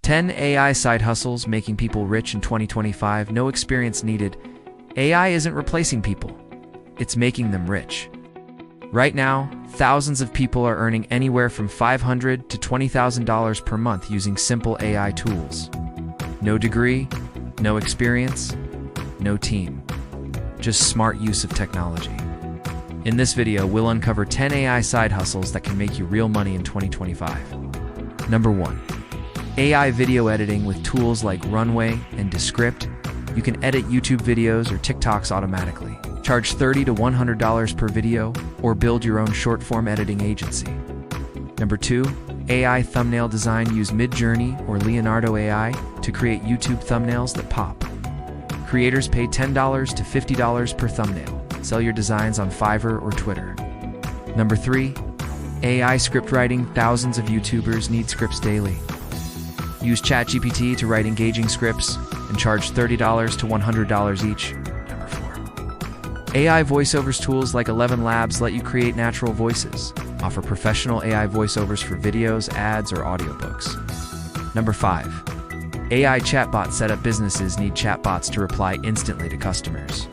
10 AI side hustles making people rich in 2025. No experience needed. AI isn't replacing people. It's making them rich. Right now, thousands of people are earning anywhere from $500 to $20,000 per month using simple AI tools. No degree, no experience, no team. Just smart use of technology. In this video, we'll uncover 10 AI side hustles that can make you real money in 2025. Number 1. AI video editing with tools like Runway and Descript. You can edit YouTube videos or TikToks automatically. Charge $30 to $100 per video, or build your own short-form editing agency. Number 2. AI thumbnail design. Use Midjourney or Leonardo.ai to create YouTube thumbnails that pop. Creators pay $10 to $50 per thumbnail. Sell your designs on Fiverr or Twitter. Number 3. AI script writing. Thousands of YouTubers need scripts daily. Use ChatGPT to write engaging scripts and charge $30 to $100 each. Number 4. AI voiceovers tools like ElevenLabs let you create natural voices. Offer professional AI voiceovers for videos, ads, or audiobooks. Number 5. AI Chatbot Setup. Businesses need chatbots to reply instantly to customers.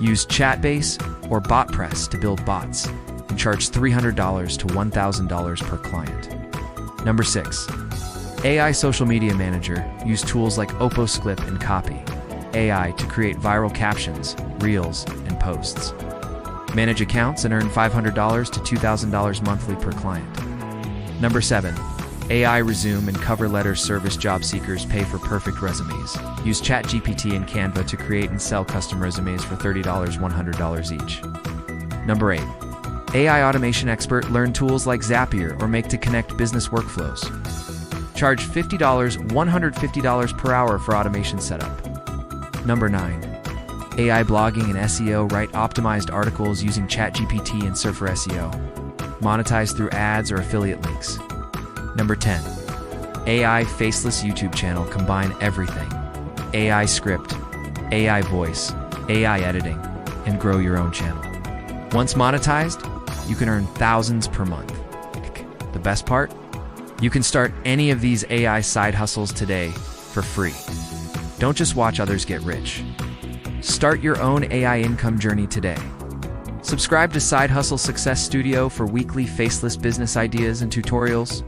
Use Chatbase or BotPress to build bots and charge $300 to $1,000 per client. Number 6. AI Social Media Manager. Use tools like Clip and Copy AI to create viral captions, reels, and posts. Manage accounts and earn $500 to $2,000 monthly per client. Number 7. AI Resume and Cover Letter Service. Job seekers pay for perfect resumes. Use ChatGPT and Canva to create and sell custom resumes for $30 $100 each. Number 8. AI Automation Expert. Learn tools like Zapier or Make to connect business workflows. Charge $50 $150 per hour for automation setup. Number 9. AI Blogging and SEO. Write optimized articles using ChatGPT and Surfer SEO. Monetize through ads or affiliate links. Number 10. AI Faceless YouTube channel. Combine everything. AI script, AI voice, AI editing, and grow your own channel. Once monetized, you can earn thousands per month. The best part? You can start any of these AI side hustles today for free. Don't just watch others get rich. Start your own AI income journey today. Subscribe to Side Hustle Success Studio for weekly faceless business ideas and tutorials.